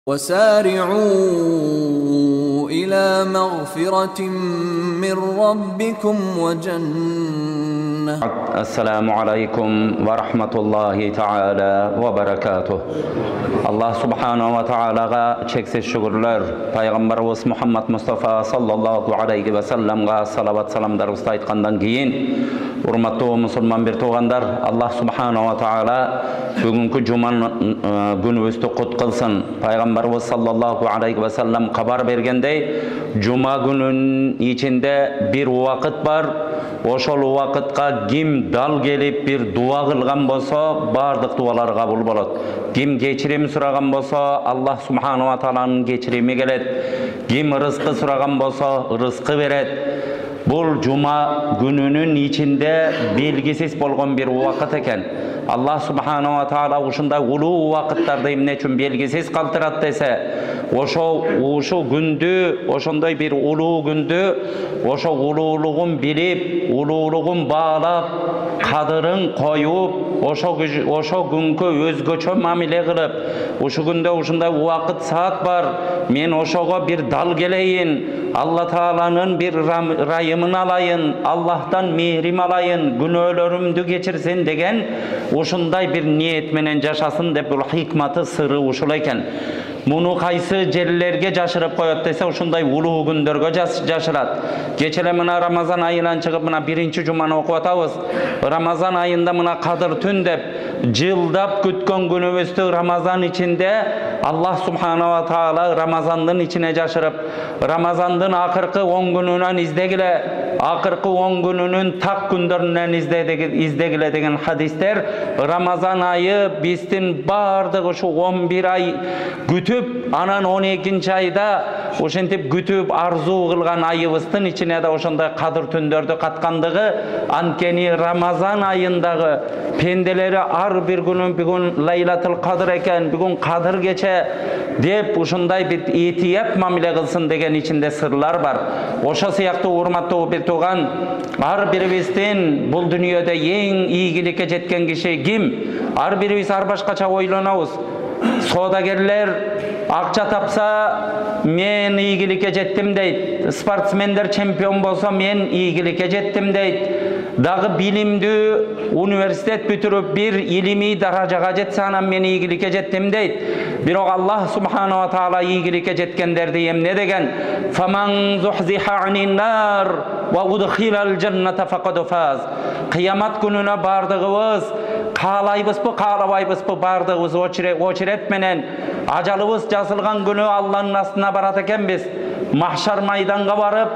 وسارعوا إلى مغفرة من ربكم وجنة. السلام عليكم ورحمة الله تعالى وبركاته. Allah subhanahu wa ta'alaga çeksiz şükürler. Peygamberimiz Muhammed Mustafa sallallahu aleyhi ve sellem'ga salavat salamlar aytkandan keyin urmatlı musulman bir tuğandar, Allah subhanahu wa ta'ala bugünkü cuman günübüzdü kut kılsın. Peygamberimiz sallallahu aleyhi ve sellem haber bergendey, cuma günün içinde bir vakit var. Oşol vakitga kim dal gelip bir dua kılgan bolsa, bardık dualar kabul bolat. Kim geçirim suragan bolsa, Allah subhanahu wa ta'ala'nın geçirimi gelet. Kim rızkı suragan bolsa, rızkı veret. Bul cuma gününün içinde belgisiz bolgan bir vakit eken. Allah subhanahu wa ta'ala uşunda ulu vakitlarda emne üçün belgisiz kaltırat dese, oşo gündü, oşonday bir ulu gündü, oşo ululuğun bilip, ululuğun bağlap, kadırın koyup, oşo günkü özgöçö mamile kılıp, oşo günde oşunda vakit saat var, men oşoga bir dal geleyin, Allah Teala'nın bir rayımını alayın, Allah'tan mehrim alayın, günöölörümdü geçirsin degen, oşunday bir niyet menen yaşasın dep bu hikmati sırrı uşulayken. Bunu kaysı jellerge jaşırıp koyat dese oşunday ulu gündörgө jaşırat. Geçele mına Ramazan ayынан çıkıp mına birinci cumаны okup atabız. Ramazan ayında mına Kadir tün dep jıldap kütkön günübüzdü Ramazan içinde Allah subhanahu wa ta'ala Ramazandın içine jaşırıp Ramazandın akırkı 10 gününden izdegile, akırkı 10 gününün tak gündöründen izdegile degen hadisler Ramazan ayı bizden bardığı şu 11 ay gütüp anan 12. ayda oşentip gütüp arzu kılgan ayыбыздын içine de oşonda Kadir tündördü katkandığı ankeni Ramazan ayındağı pendeleri ar bir günün bir gün Laylatul Kadir eken, bir gün Kadir geçe dep uşunday bir itiyap mamile kılsın degen içinde sırlar var. Oşa siyaktı urmatlı bir tuğan ar biribizden bul dünyada en iyigilikке jetken kişi kim? Ar biribiz ar başkaça oylanabız. Sodagerler akça tapsa men iyigilikке jettim deyt. Sportsmenler çempion bolsa men iyigilikке jettim deyt. Dağı bilimdü üniversitet bütürüp bir ilimi darajaga jetse anam men iyigilikке jettim deyt. Birok Allah subhanahu wa ta'ala iyigilikке jetkenderdi emne degen? Faman zuhziha anin nar wa udkhilal cennete faqad faz. Kıyamat gününe bardığımız kalaybız bu, kalabaybız bu bardığımız oçiret menen acalыбыз jasılgan günü Allah'ın astına barat eken biz. Mahşar maydanga barıp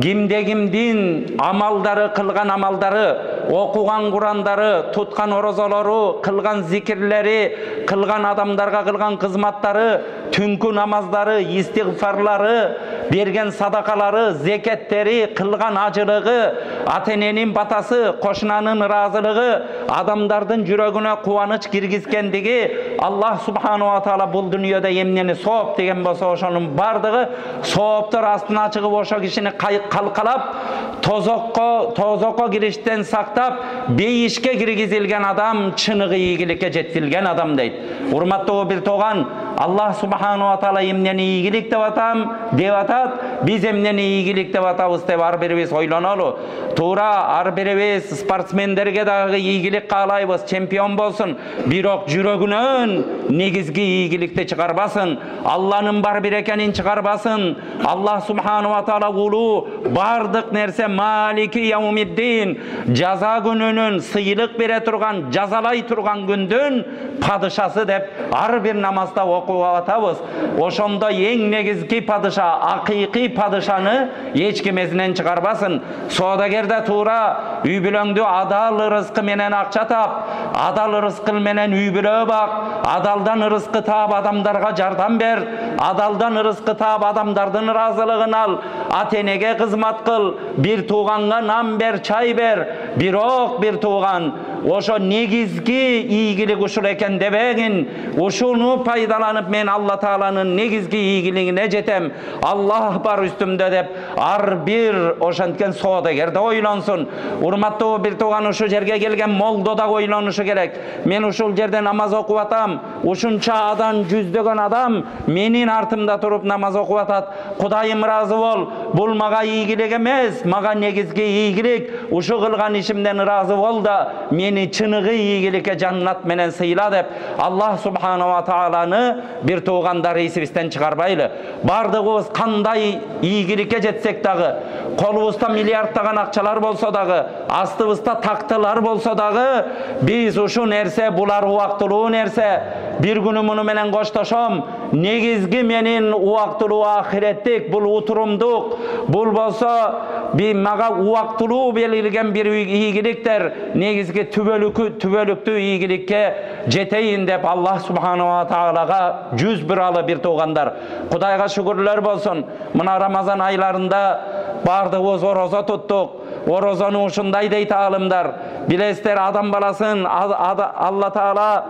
kimde kimdin amaldары, kılgan amaldары, okugan Kur'anları, tutkan orozaları, kılgan zikirleri, kılgan adamlarga kılgan kızmatları, tünkü namazları, istiğfarları, bergen sadakaları, zeketleri, kılgan acılığı, atenenin batası, koşunanın razılığı, adamlardın yüreğine kuvanıç girgizkendigi, Allah subhanahu wa ta'ala bul dünyada emneni soğup degen bolsa oşonun bardığı, soğuptur astına çıkıp oşo kişini kalkalap, tozokko girişten saktap, beyişke girgizilgen adam, çınığı iyigilikке jetilgen adam deyt. Urmatlı bir toğan, Allah subhanahu wa ta'ala emneni iyigilik dep atat, biz emneni iyigilik dep atabız dep ar biribиz oylanalı. Tuğra ar biribиz sportsmenderge dağı iyigilik kalaybız, çempion bolsun. Birok jürögünön negizgi iyigilikte çıkarbasın. Allah'ın bar bir ekenin çıkarbasın. Allah subhanahu wa ta'ala ulu bardık nerse maliki yevmiddin. Jaza gününün sıyılık bere turgan, jazalay turgan gündün padışası dep ar bir namazda okup atabız. Oşonda en negizgi padışa, akiki padışanı hiç kimesinden çıkarbasın. Sodagerde tuğra üy bülöңdü adal rızkı menen akça tap, adal rızkı menen üy bülöğe bak, adaldan rızkı tap adamlarga jardan ber, adaldan rızkı tap adamdardın razılığını al, atenege kızmat kıl, bir tuğanga nam ber, çay ber, birok bir tuğan, ошо негизги ийгилик ушул экен дебегин. Ушуну пайдаланып мен Алла Тааланын негизги ийгилигине жетем. Аллах бар үстүмдө деп ар бир ошенткен соодагер да ойлонсун. Урматтуу бир тууган, ушу жерге келген молдо да ойлонушу керек. Мен ушул жерде намаз окуп атам. Ушунча адам, жүздөгөн адам менин артымда туруп намаз окуп атат. Кудайым ыраазы бол. Бул мага ийгилик эмес, мага негизги ийгилик. Ушу кылган ишимден ыраазы бол да мени чыныгы ийгиликке жаннат менен сыйла деп Аллах субхана ва тааланы бир туугандар эсибизден чыгарбайлы. Бардыгыбыз кандай ийгиликке жетсек дагы, колубузда миллиарддаган акчалар болсо дагы, астыбызда тактылар болсо дагы, биз ушу нерсе булар убактылуу нерсе. Бир күнү муну менен коштошом. Негизги менин убактылуу ахиреттик, бул утурумдук, бул болсо мага убактылуу белгилеген бир ийгиликтер. Негизги түбөлүктүү ийгиликке жетейин деп Аллах субхана ва таалага 101 алы бир туугандар. Кудайга шүгүрлөр болсун. Мына Рамазан айларында бардыгыбыз орозо туттук. Орозону ушундай дейт алымдар. Билесиздер, адам баласын Алла Таала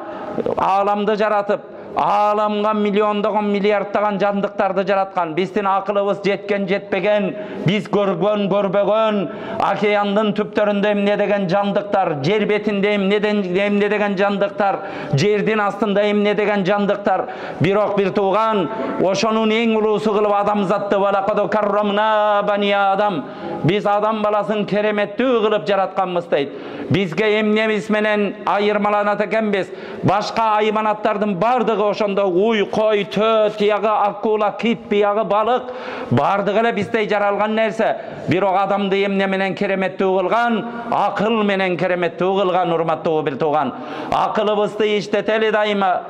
аламды жаратып, аламга миллиондогон миллиарддаган жандыктарды жараткан. Биздин акылыбыз жеткен жетпеген, биз көргөн көрбөгөн, океандын түптөрүндө эмнедеген жандыктар, жер бетинде эмнедеген жандыктар, жердин астында эмнедеген жандыктар. Бирок бир тууган ошонун эң улуусу кылып адамзатты валакадо каррамна бани адам. Биз адам баласын кереметтүү кылып жаратканбыз дейт. Бизге эмнебиз менен айырмаланат экенбиз? Башка айманаттардын бардыгы ошондо уй, кой, төө, тиягы акула, кит, биягы балык бардыгы эле биздей жаралган нерсе. Бирок адамды эмне менен кереметтүү кылган? Акыл менен кереметтүү кылган, урматтуу бир тууган. Акылыбызды иштетели дайыма.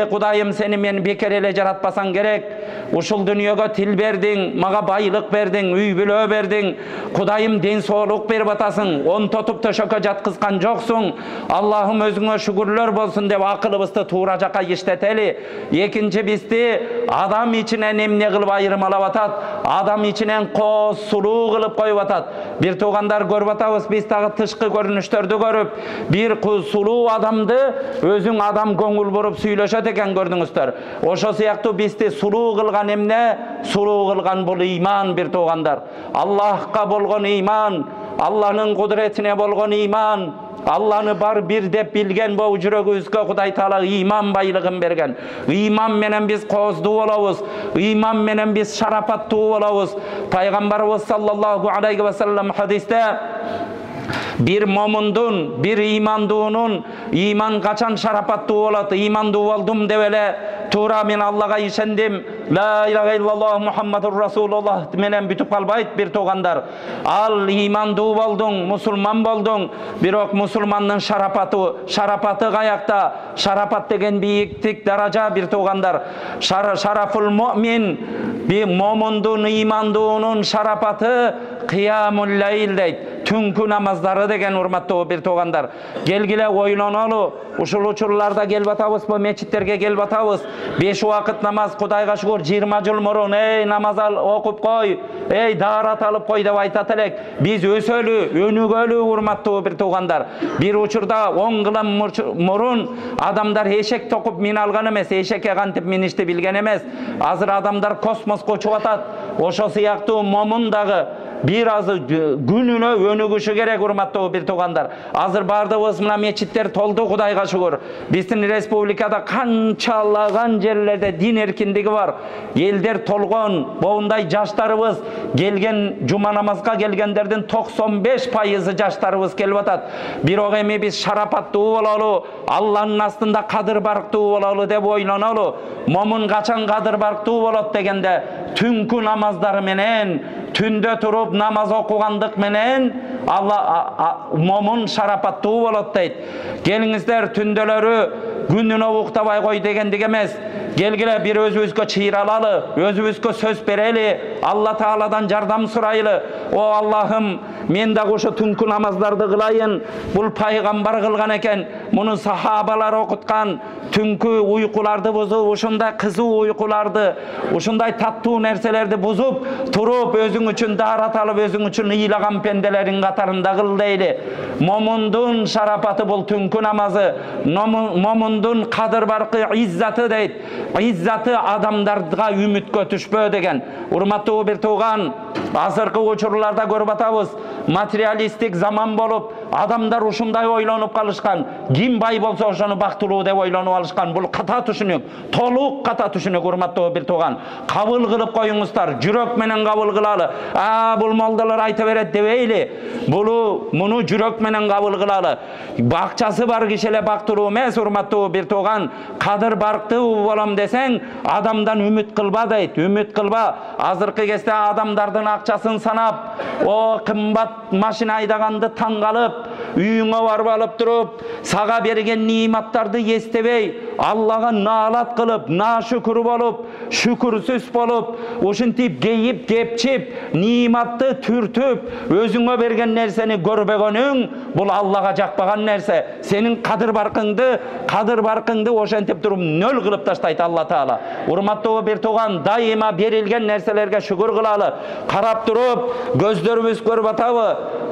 Кудайым, сени мен бекер эле жаратпасаң керек. Ушул дүйнөгө тил бердиң, мага байлык бердиң, үй бүлө бердиң. Кудайым, ден соолук берип атасың, онтотуп төшөккө жаткызган жоксуң. Аллахым, өзүңө шүгүрлөр болсун деп акылыбызды туура жака иштетели. Экинчи, бизди адам ичинен эмне кылып айырмалап атат? Адам ичинен кооз, сулуу кылып коюп атат. Бир туугандар, көрүп атабыз, биз дагы тышкы көрүнүштөрдү көрүп, бир сулуу адамды өзүң адам көңүл буруп сүйлөшөт экен, көрдүңүздөр. Ошо сыяктуу бизди сулуу кылган эмне? Сулуу кылган бул ыйман, бир туугандар. Аллахка болгон ыйман, Алланын кудуретине болгон ыйман, Алланы бар бир деп билген бу жүрөгүбүзгө Кудай Таала ыйман байлыгын берген. Ыйман менен биз кооздуу болобуз, ыйман менен биз шарапаттуу болобуз. Пайгамбарыбыз саллаллаху алейхи ва саллям хадисте bir momundun, bir imandunun iman kaçan şarapatlı olat, imanduu oldum devele tuğra men Allah'a işendim, la ilahe illallah Muhammedur Resulullah menen bütüp kalbayt bir toğandar. Al imanduu oldun, musulman boldun, birok musulmanın şarapatı kayakta, şarapat degen biyiktik daraja bir toğandar. Şaraful mu'min, bir momundun, imanduunun şarapatı kıyamul layl deyt. Түнкү намаздары деген урматтуу бир туугандар. Келгиле ойлонолу. Ушул учурларда келип атабызбы, мечиттерге келип атабыз. 5 убакыт намаз, Кудайга шүгүр, 20 жыл мурун намаз окуп кой, даарат алып кой деп айтат элек. Биз өсөлү, өнүгөлү урматтуу бир туугандар. Бир учурда 10 кылым мурун адамдар эшек токуп мин алган эмес, эшекке кантип миништи билген эмес. Азыр адамдар космоско учуп атат. Ошо сыяктуу момун дагы bir azı gününe önügüşü gerek urmattуу bir tuğanlar. Azır bardığımız mına meçitler toldu Kudayga şükür. Bizim respublikada kançalagan yerlerde din erkinligi var. Elder tolgon, boğunday yaşlarımız gelgen cuma namazga gelgenlerden 95% yaşlarımız gelip atat. Bir oğemi biz şarapatlı olalı, Allah'ın aslında kadır barklı olalı dep oylanalı. Momun kaçan kadır barklı olat degende tünkü namazları menen, tünde turup namaz okugandık menen Allah momun şarapattığı bolat deyt. Gelingizler tündeleri gününe uktavay koy degendik emez. Gelgile bir özümüzge çiğralalı, özümüzge söz bereli, Allah Teala'dan jardam suraylı. O Allah'ım мен дагы ошо түнкү намаздарды кылайын. Бул пайгамбар кылган экен. Муну сахабалар окуткан. Түнкү уйкуларды бузуп, ушундай кызуу уйкуларды, ушундай таттуу нерселерди бузуп, туруп өзүң үчүн даарат алып, өзүң үчүн ыйлаган пенделерин катарында кыл дейли. Момундун шарапаты бул түнкү намазы. Момундун кадыр баркы иззаты дейт. Иззаты адамдарга үмүткө түшпөө деген. Урматтуу бир тууган, азыркы учурларда көрүп атабыз. Материалистик заман болуп, адамдар ушундай ойлонуп калышкан. Ким бай болсо ошону бактылуу деп ойлонуп алышкан. Бул ката түшүнүк, толук ката түшүнүк урматтуу бир тууган. Кабыл кылып коюңуздар, жүрөк менен кабыл кылалы. Бул молдалар айта берет дебейли. Муну жүрөк менен кабыл кылалы. Бакчасы бар киши эле бактылуу эмес урматтуу бир тууган. Кадыр барктуу болом десең, адамдан үмүт кылба дейт. Үмүт кылба. Азыркы кезде адамдардын акчасын санап, кымбат машина айдаганды таң калып, үйүңө барып алып туруп, сага берген ниматтарды эстебей, Аллага наалат кылып, нашүкүр болуп, шүкүрсүз болуп, ушинтип кейип, кепчип, ниматты түртүп, өзүңө берген нерсени көрбөгөнүң, бул Аллага жакпаган нерсе. Сенин кадыр баркыңды ошентип туруп нөл кылып таштайт Алла Таала. Урматтуу бир тууган, дайыма берилген нерселерге шүкүр кылалы. Карап туруп, көздөрүбүз көрүп атабы?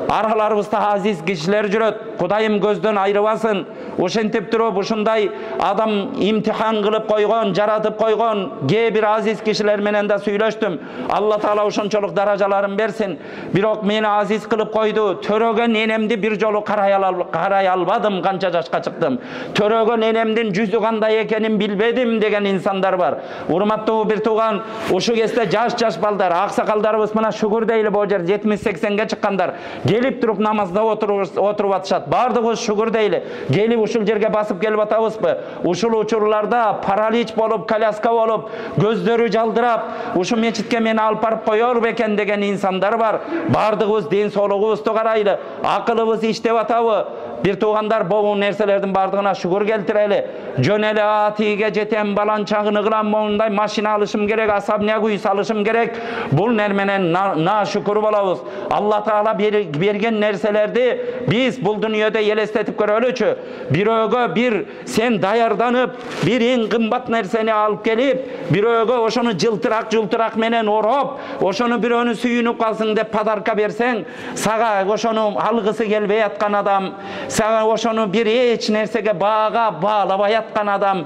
Араларыбызда азиз кишилер жүрөт. Кудайым көздөн айрыбасын. Ошентип туруп, ушундай адам имтихан кылып койгон, жаратып койгон кээ бир азиз кишилер менен да сүйлөштүм. Алла Таала ошончолук даражаларын берсин. Бирок мени азиз кылып койду. Төрөгө ненемди бир жолу карай албадым, канча жашка чыктым. Төрөгө ненемдин жүзү кандай экенин билбедим деген инсандар бар. Урматтуу бир тууган, ушу кезде жаш балдар, аксакалдарыбыз мына шүгүр дейли, бул жер 70-80ге чыккандар. Келип туруп намазда отуруп атышат. Бардыгыбыз шүгүр дейли. Келип ушул жерге басып келип атабызбы? Ушул учурларда паралич болуп, коляска болуп, көздөрү жалдырап, ушу мечитке мени алып барып коёр бекен деген инсандар бар. Бардыгыбыз ден соолугубузду карайлы, акылыбыз иштеп атабы? Бир туугандар, бул нерселердин бардыгына шүгүр келтирели. Жөн эле атиге жетем, баланчагыны кылам, моундай машина алышым керек, особняк үй салышым керек. Бул нер менен нашүкүр болобуз. Алла Таала берген нерселерди биз бул дүйнөдө элестетип көрөлүчү. Бирөөгө бир сен даярданып, бир эң кымбат нерсени алып келип, бирөөгө ошону жылтырак менен ороп, ошону бирөөнү сүйүнүп калсың деп подарка берсең, сага ошону алгысы келбей аткан адам, сага ошону бир эч нерсеге баага баалабай аткан адам,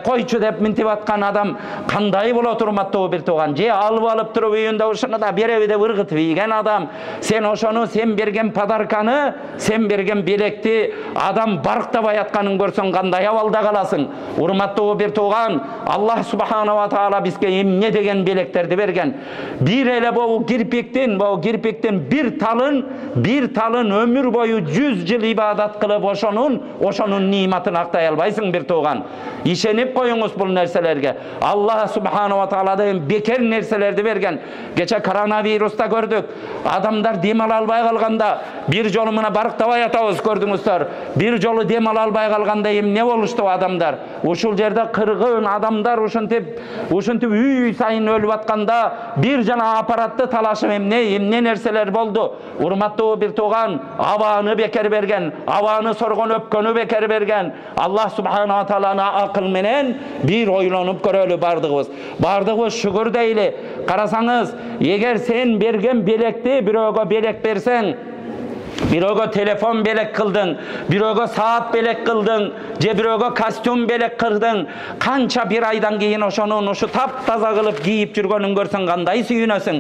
койчу деп минтип аткан адам кандай болот урматтуу бир тууган? Же алып туруп үйүндө ошону да береби деп ыргытып ийген адам. Сен ошону, сен берген подарканы, сен берген белекти адам барктабай атканын көрсөң кандай абалда каласың? Урматтуу бир тууган, Аллах субханала таала бизге эмне деген белектерди берген? Бир эле бул кирпиктин бир талын өмүр бою 100 жыл ибадат кылып ошонун ниматын актай албайсың бир тууган. Ишенип коюңуз бул нерселерге. Аллах субханала таала деген бекер нерселерди берген. Кече коронавируста көрдүк. Адамдар дем ала албай калганда, бир жолу мына барктабай атабыз, көрдүңүздөр. Бир жолу дем ала албай калганда эмне болушту адамдар? Ушул жерде кыргын адамдар ушинтип үй сайын өлүп атканда, бир жана аппаратты талашып эмне нерселер болду. Урматтуу бир тууган, абааны бекер берген, абааны соргон өпкөнү бекер берген. Аллах субханала тааланы акыл менен бир ойлонуп көрөлү бардыгыбыз шүгүр дейли. Карасаңыз, эгер сен берген белекти бирөөгө белек берсең, бирөөгө телефон белек кылдың, бирөөгө саат белек кылдың, же бирөөгө костюм белек кылдың, канча бир айдан кийин ошонун ушу таптаза кылып кийип жүргөнүн көрсөң кандай сүйүнөсүң?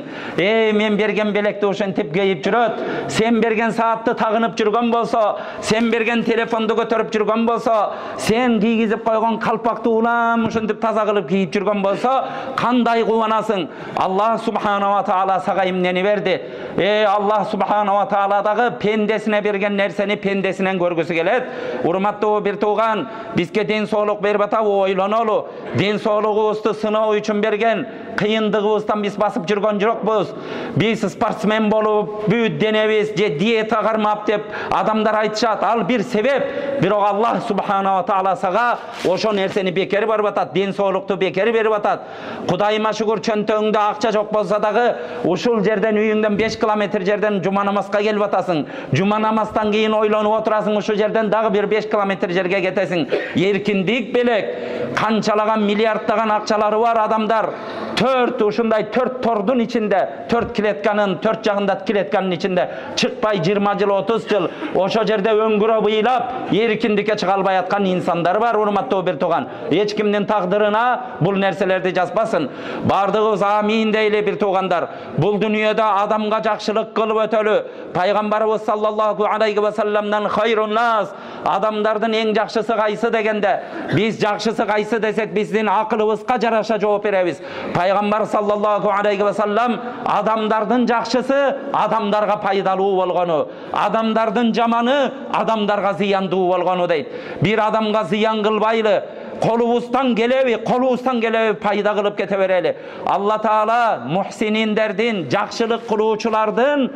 Мен берген белекти ошентип кийип жүрөт. Сен берген саатты тагынып жүргөн болсо, сен берген телефонду көтөрүп жүргөн болсо, сен кийгизип койгон калпакты улам ушинтип таза кылып кийип жүргөн болсо, кандай кубанасың? Аллах субханала таала сага эмнени берди? Аллах субханала таала дагы пендесине берген нерсени пендесинен көргүсү келет. Урматтуу бир тууган, бизге ден соолук берип атабы? Ойлонолу. Ден соолугубузду сыноо үчүн берген. кыйындыгыбыздан биз басып жүргөн жокпуз. Биз спортсмен болуп, бүт денебиз же диета кармап деп адамдар айтышат. Ал бир себеп. Бирок Аллах субханала таала сага ошо нерсени бекер берип атат, ден соолукту бекер берип атат. Кудайыма шүгүр, чөнтөгүңдө акча жок болсо дагы ушул жерден үйүңдөн 5 километр жерден жума намазга келип атасың. Жума намаздан кийин ойлонуп отурасың, ушул жерден дагы бир 5 километр жерге кетесиң. Эркиндик белек. Канчалаган миллиарддаган акчалары бар адамдар 4 тордун ичинде, 4 клетканын, 4 жагында клетканын ичинде чыкпай 20 жыл, 30 жыл ошо жерде өңгүрө быйлап эркиндикке чыга албай аткан инсандар бар, урматтуу бир тууган. Эч кимдин тагдырына бул нерселерди жазбасын. Бардыгыбыз амин дейли бир туугандар. Бул дүйнөдө адамга жакшылык кылып өтөлү. Пайгамбарыбыз саллаллаху алейхи ва салламдан хайрун нас, адамдардын эң жакшысы кайсы дегенде, биз жакшысы кайсы десек, биздин акылыбызга жараша жооп беребиз. Пайгамбар саллаллаху алейхи ва саллам адамдардын жакшысы адамдарга пайдалуу болгону, адамдардын жаманы адамдарга зыяндуу болгону дейт. Бир адамга зыян кылбайлы, колубуздан келеби пайда кылып кете берели. Алла таала мухсининдердин, жакшылык кылуучулардын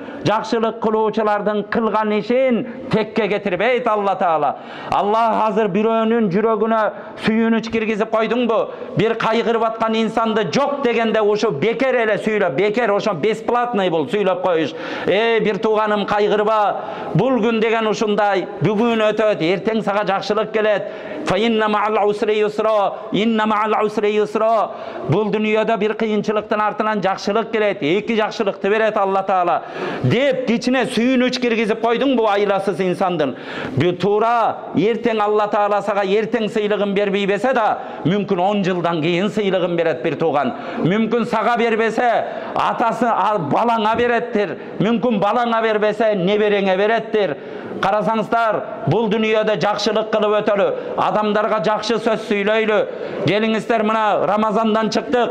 кылган ишин текке кетирбейт Алла таала. Алла азыр бирөөнүн жүрөгүнө сүйүнүч киргизип койдуңбу? Бир кайгырып аткан инсанды жок дегенде ошо бекер эле сүйлөп, бекер, ошо бесплатный бул сүйлөп коюш. Бир тууганым, кайгырба. Бул күн деген ушундай. Бүгүн өтөт, эртең сага жакшылык келет. Fa inna ma'al usri yusra, inna ma'al usri yusra. Бул дүйнөдө бир кыйынчылыктын артынан жакшылык келет, эки жакшылыкты берет Алла таала деп кичине сүйүнүч киргизип койдуңбу айласыз инсандын? Бул туура. Эртең Алла таала сага эртең сыйлыгын бербей бесе да, мүмкүн 10 жылдан кийин сыйлыгын берет бир тууган. Мүмкүн сага бербесе, атасы балаңа береттир. Мүмкүн балаңа бербесе, небереңе береттир. Карасаңыздар, бул дүйнөдө жакшылык кылып өтөлү, адамдарга жакшы сөз сүйлөйлү. Келиңиздер, мына Рамазандан чыктык.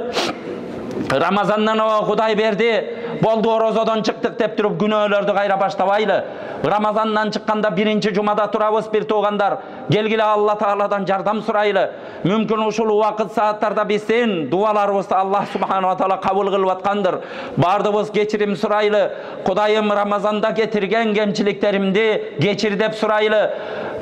Рамазандан Кудай берди, болду орозодон чыктык деп туруп күнөөлөрдү кайра баштабайлы. Рамазандан чыкканда биринчи жумада турабыз бир туугандар. Келгиле Алла тааладан жардам сурайлы. Мүмкүн ушул убакыт сааттарда биздин дуаларыбызды Аллах субханала таала кабыл кылып аткандыр. Бардыбыз кечирим сурайлы. Кудайым, Рамазанда кетирген кемчиликтеримди кечир деп сурайлы.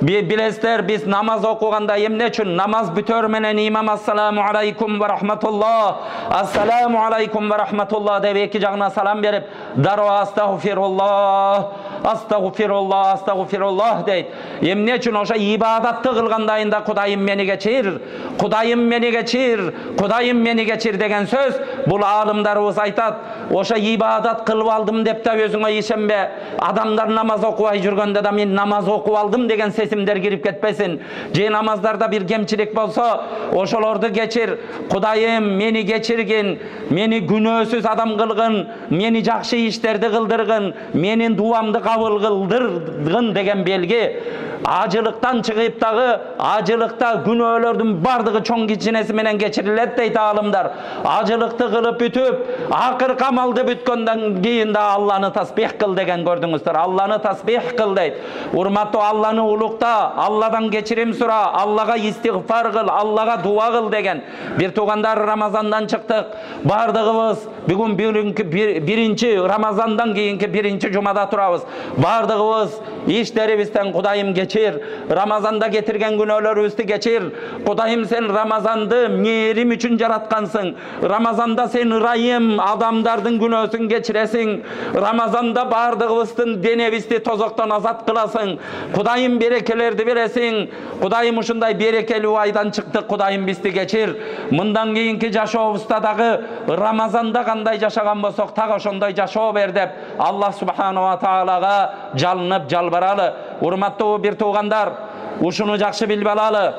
Билесиздер, биз намаз окуганда эмне үчүн намаз бүтөр менен имам ассаламу алейкум ва рахматуллах, ассаламу алейкум ва рахматуллах деп эки жагына салам берип, дароо астагфируллах, астагфируллах, астагфируллах дейт. Эмне үчүн? Ошо ибадатты кылгандайында Кудайым мени кечир, Кудайым мени кечир, Кудайым мени кечир деген сөз бул аалымдарыбыз айтат. Ошо ибадат кылып алдым деп да өзүңө ишенбе. Адамдар намаз окубай жүргөндө да мен намаз окуп алдым деген сезимдер кирип кетпесин. Же намаздарда бир кемчилик болсо, ошолорду кечир. Кудайым мени кечиргин, мени күнөөсүз адам кылгын, мени жакшы иштерди кылдыргын, менин дуамды кабыл кылдыргын деген белги. Ажылыктан чыгып дагы ажылыкта күнөөлөрдүн бардыгы чоң кичинеси менен кечирилет дейт аалымдар. Ажылыкты кылып бүтүп, акыркы амалды бүткөндөн кийин да Алланы тасбих кыл деген көрдүңүздөр. Алланы тасбих кыл дейт. Урматтуу, Алланы улукта, Алладан кечирим сура, Аллага истигфар кыл, Аллага дуа кыл деген. Бир туугандар, Рамазандан чыктык. Бардыгыбыз бүгүн биринчи Рамазандан кийинки биринчи жумада турабыз. Бардыгыбыз иштерибизден Кудайым кечир, Рамазанда кетирген күнөөлөрүбүздү кечир. Кудайым, сен Рамазанды мээрим үчүн жараткансың. Рамазанда сен ырайым, адамдардын күнөөсүн кечиресиң. Рамазанда бардыгыбыздын денебизди тозоктон азат кыласың. Кудайым, берекелерди бересиң. Кудайым, ушундай берекелүү айдан чыктык. Кудайым, бизди кечир. Мындан кийинки жашообузда дагы Рамазанда кандай жашаган болсок, так ошондой жашоо бер деп Аллах субханала таалага жалынып жалбаралы. Урматтуу бир туугандар, ушуну жакшы билип алалы.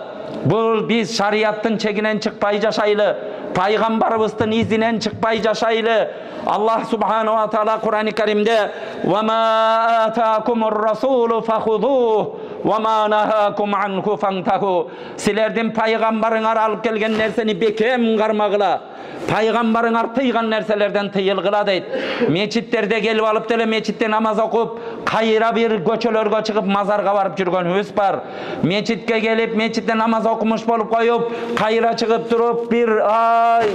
Бул биз шариаттын чегинен чыкпай жашайлы, пайгамбарыбыздын изинен чыкпай жашайлы. Аллах субханала таала Кур'ани Каримде "Ва ма атакумур расулу фахудух, ва ма нахакум анху фантаху". Силердин пайгамбарыңар алып келген нерсени бекем кармагыла. Пайгамбарыңар тыйган нерселерден тыйылгыла дейт. Мечиттерде келип алып деле мечитте намаз окуп, кайра бир көчөлөргө чыгып мазарга барып жүргөнүбүз бар. Мечитке келип, мечитте намаз окумуш болуп коюп, кайра чыгып туруп бир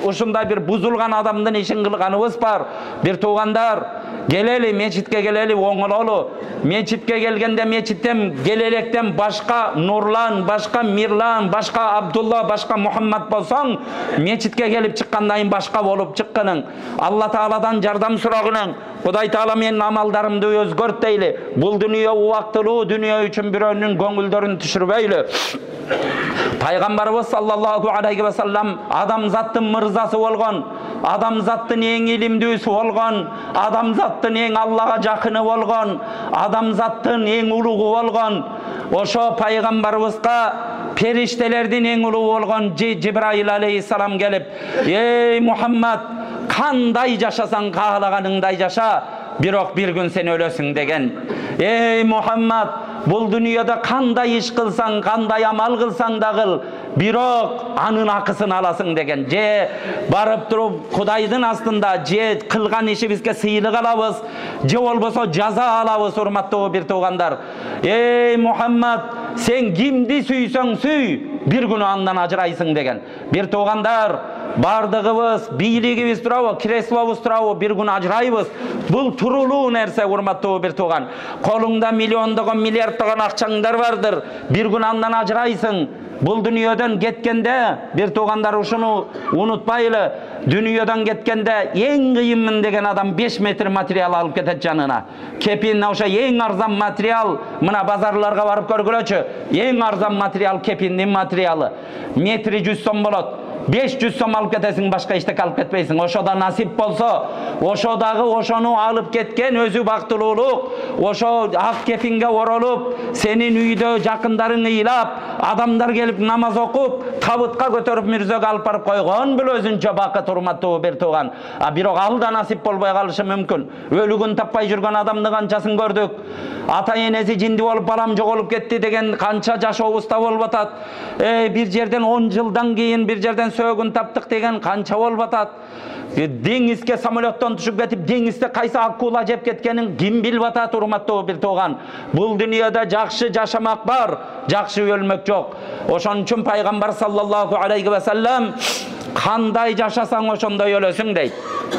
ушундай бир бузулган адамдын ишин кылганыбыз бар. Бир туугандар, келели мечитке келели, оңололу. Мечитке келгенде мечиттен келелектен башка Нурлан, башка Мирлан, башка Абдулла, башка Мухаммад болсоң, мечитке келип чыккандан башка болуп чыкканың. Алла Тааладан жардам сурагының. Кудай Таала менин амалдарымды өзгөрт дейли. Бул дүйнө убактылуу дүйнө үчүн бирөөнүн көңүлдөрүн түшүрбөйлү. Пайгамбарыбыз саллаллаху алейхи ва саллам адамзаттын мырзасы болгон, адамзаттын эң илимдүүсү болгон, адамзаттын эң Аллага жакыны болгон, адамзаттын эң улугу болгон. Ошо пайгамбарыбызга периштелердин эң улугу болгон Жибраил алейхиссалам келип, "Эй Мухаммад, кандай жашасаң каалаганыңдай жаша, бирок бир күн сен өлөсүң" деген. Эй Мухаммад, бул дүйнөдө кандай иш кылсаң, кандай амал кылсаң да кыл, бирок анын акысын аласың деген. Же барып туруп Кудайдын астында же кылган ишибизге сыйлык алабыз, же болбосо жаза алабыз, урматтуу бир туугандар. Эй Мухаммад, сен кимди сүйсөң сүй, бир күнү андан ажырайсың деген. Бир туугандар, бардыгыбыз, бийлигибиз турабы, креслобуз турабы, бир күн ажырайбыз. Бул турулуу нерсе, урматтуу бир тууган. Колуңда миллиондогон, миллиарддогон акчаңдар бардыр, бир күн андан ажырайсың. Бул дүйнөдөн кеткенде, бир туугандар, ушуну унутпайлы. Дүйнөдөн кеткенде эң кыйынмын деген адам 5 метр материал алып кетет жанына. Кепин ошо эң арзан материал, мына базарларга барып көргүлөчү. Эң арзан материал кепиндин материалы. Метри 100 сом болот. 500 сом алып кетесиң, башка эчтеке алып кетпейсиң. Ошо да насип болсо, ошо дагы ошону алып кеткен өзү бактылуулук. Ошо ак кефинге оролуп, сенин үйдө жакындарың ыйлап, адамдар келип намаз окуп, табытка көтөрүп мирзөгө алып барып койгон бул өзүнчө бакыт, урматтуу бир тууган. Бирок ал да насип болбой калышы мүмкүн. Өлүгүн таппай жүргөн адамды канчасын көрдүк. Ата энеси жинди болуп, балам жоголуп кетти деген канча жашообузда болуп атат. Бир жерден 10 жылдан кийин бир жерден сөөгүн таптык деген канча болуп атат. Деңизге самолеттон түшүп кетип, деңизде кайсы акула жеп кеткенин ким билип атат, урматтуу бир тууган. Бул дүйнөдө жакшы жашамак бар, жакшы өлмөк жок. Ошон үчүн пайгамбар саллаллаху алейхи ва саллам кандай жашасаң ошондой өлөсүң дейт.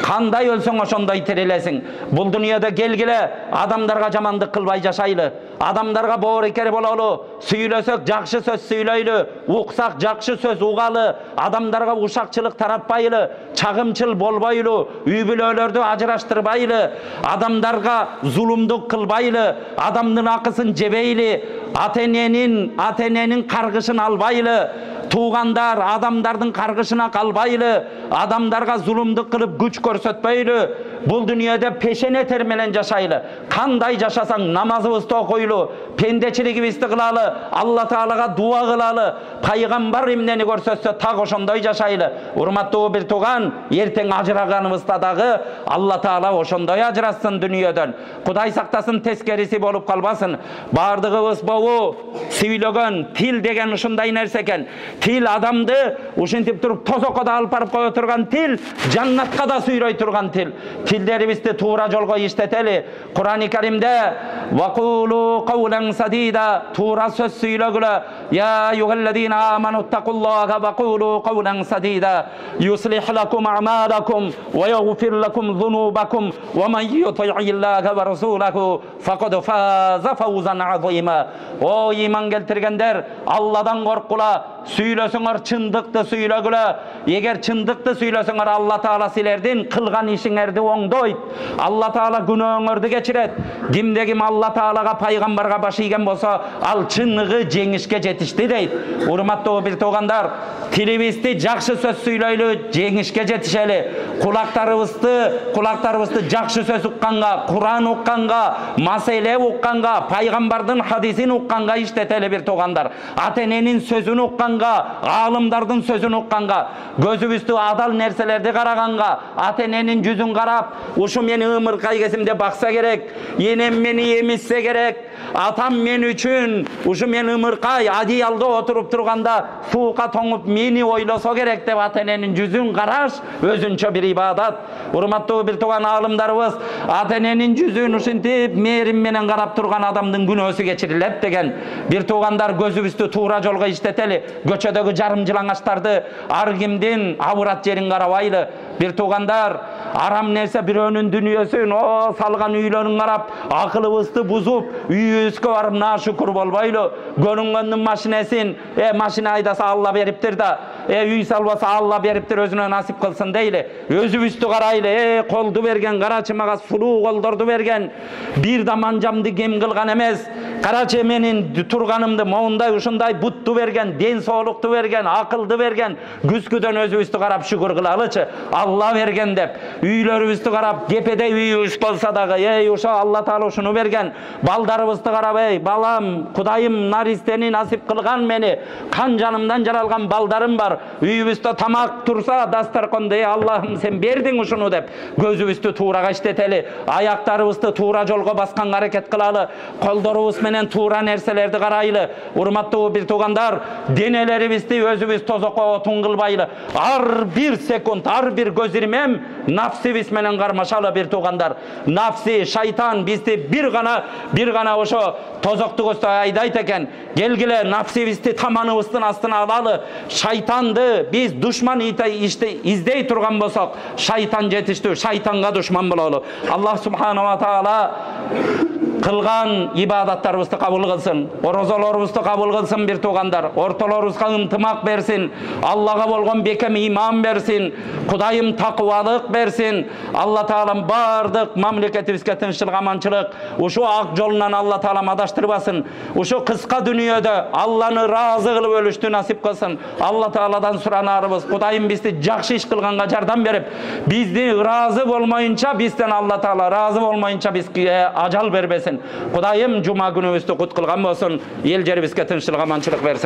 Кандай өлсөң ошондой тирилесиң. Бул дүйнөдө келгиле, адамдарга жамандык кылбай жашайлы. Адамдарга боорекер бололу, сүйлөсөк жакшы сөз сүйлөйлү, уксак жакшы сөз угалы, адамдарга ушакчылык таратпайлы, чагымчыл болбойлу, үй бүлөлөрдү ажыраштырбайлы, адамдарга зулумдук кылбайлы, адамдын акысын жебейли, ата эненин каргышын албайлы, туугандар адамдардын каргышына калбайлы, адамдарга зулумдук кылып күч көрсөтпөйлү. Бул дүйнөдө пешене тер менен жашайлы. Кандай жашасаң, намазыбызды окуйлу, пендечилигибизди кылалы, Алла Таалага дуа кылалы, пайгамбар эмнени көрсөтсө так ошондой жашайлы. Урматтуу бир тууган, эртең ажыраганыбызда дагы Алла Таала ошондой ажыратсын дүйнөдөн. Кудай сактасын, тескериси болуп калбасын. Бардыгыбыз болу сүйлөгөн тил деген ушундай нерсе экен. Тил адамды ушинтип туруп тозокко да алып барып кое турган тил, жаннатка да сүйрөй турган тил. Тилдерибизди туура жолго иштетели. Кур'ан-ы Каримде вакулу каулан садида, туура сөз сүйлөгүлө. Я аyyuhallazina amanu taqulloha вакулу каулан садида юслих лакум а'малакум ва ягфир лакум зунубакум ва ман юти'иллаха ва расулаху факад фаза фаузан азима. О иман келтиргендер, Алладан коркула, сүйлөсөңөр чындыкты сүйлөгүлө. Эгер чындыкты сүйлөсөңөр, Алла Таала силердин кылган ишиңерди оңдойт. Алла Таала күнөөңөрдү кечирет. Кимде ким Алла Таалага, пайгамбарга баш ийген болсо, ал чыныгы жеңишке жетишти дейт. Урматтуу бир туугандар, тилибизди жакшы сөз сүйлөйлү, жеңишке жетишели. Кулактарыбызды жакшы сөз укканга, Кур'ан укканга, маселе укканга, пайгамбардын хадисин укканга иштетели бир туугандар. Ата эненин сөзүн укканга, аалымдардын сөзүн укканга, көзүбүздү адал нерселерди караганга, ата эненин жүзүн карап, ушу мени ымыркай кезимде бакса керек, энем мени эмизсе керек, атам мен үчүн ушу мен ымыркай адыялда отуруп турганда суука тоңуп мени ойлосо керек деп ата эненин жүзүн караш өзүнчө бир ибадат. Урматтуу бир тууган алымдарыбыз ата эненин жүзүн ушинтип мээрим менен карап турган адамдын күнөөсү кечирилет деген. Бир туугандар көзүбүздү туура жолго иштетели. Көчөдөгү жарым жылаңачтарды ар кимдин абурат жерин карабайлы. Бир туугандар арам нерсе бирөөнүн дүнүйөсүн салган үйлөрүн карап акылыбызды бузуп үйүбүзгө барып наашүкүр болбойлу. Көрүнгөндүн машинесин машина айдаса Алла бериптир да, үй салбаса Алла бериптир, өзүнө насип кылсын дейли. Өзүбүздү карайлы, колду берген, карачы мага сулуу колдорду берген, бир да манжамды кем кылган эмес. Карачы менин турганымды моундай ушундай бутту берген, ден соолукту берген, акылды берген. Күзгүдөн өзүбүздү карап шүгүр кылалычы. Алла берген деп. Үйлөрүбүздү карап кепедей үйүбүз болса дагы, ошо Алла Таала ушуну берген. Балдарыбызды карап, балам, Кудайым наристени насип кылган мени, кан жанымдан жаралган балдарым бар. Үйүбүздө тамак турса, дастарконда, Аллахым сен бердиң ушуну деп. Көзүбүздү туурага иштетели, аяктарыбызды туура жолго басканга аракет кылалы, колдорубуз менен туура нерселерди карайлы. Урматтуу бир туугандар, денелерибизди өзүбүз тозокко отун кылбайлы. Ар бир секунд, ар бир көз ирмем нафсибиз менен кармашалы бир туугандар. Нафси, шайтан бизди бир гана ошо тозокту көстө айдайт экен. Келгиле нафсибизди таманыбыздын астына алалы. Шайтанды биз душман издей турган болсок, шайтан жетиштүү, шайтанга душман бололу. Аллах субханала ва таала кылган ибадаттарыбызды кабыл кылсын, орозолорубузду кабыл кылсын бир туугандар, ортолорубузга ынтымак берсин, Аллага болгон бекем иман берсин, Кудайым такыбалык берсин. Алла Таалам бардык мамлекетибизге тынччылык, аманчылык, ушу ак жолунан Алла Таалам адаштырбасын. Ушу кыска дүнүйөдө Алланы ыраазы кылып өлүштү насип кылсын. Алла Тааладан суранарыбыз, Кудайым бизди жакшы иш кылганга жардам берип, бизди ыраазы болмоюнча бизден Алла Таала ыраазы болмоюнча бизге ажал бербесин. Кудайым жума күнүбүздү кут кылган болсун, эл жерибизге тынччылык, аманчылык берсин.